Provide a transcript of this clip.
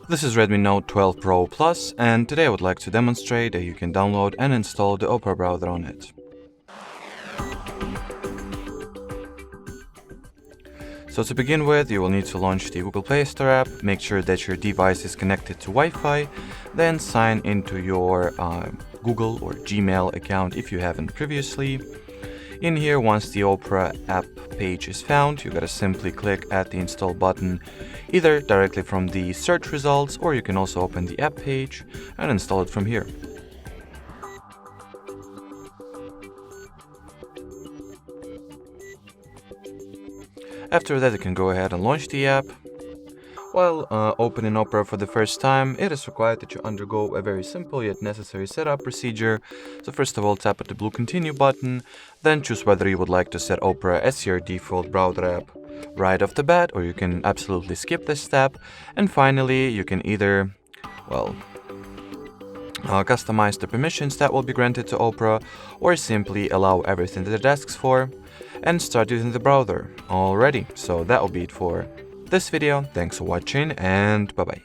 This is Redmi Note 12 Pro Plus, and today I would like to demonstrate that you can download and install the Opera browser on it. So to begin with, you will need to launch the Google Play Store app, make sure that your device is connected to Wi-Fi, then sign into your Google or Gmail account if you haven't previously. In here, once the Opera app page is found, you gotta simply click at the install button, either directly from the search results, or you can also open the app page and install it from here. After that, you can go ahead and launch the app. While opening Opera for the first time, it is required that you undergo a very simple yet necessary setup procedure. So first of all, tap at the blue continue button, then choose whether you would like to set Opera as your default browser app right off the bat, or you can absolutely skip this step. And finally, you can either, customize the permissions that will be granted to Opera, or simply allow everything that it asks for, and start using the browser. Alrighty, so that will be it for this video. Thanks for watching, and bye bye.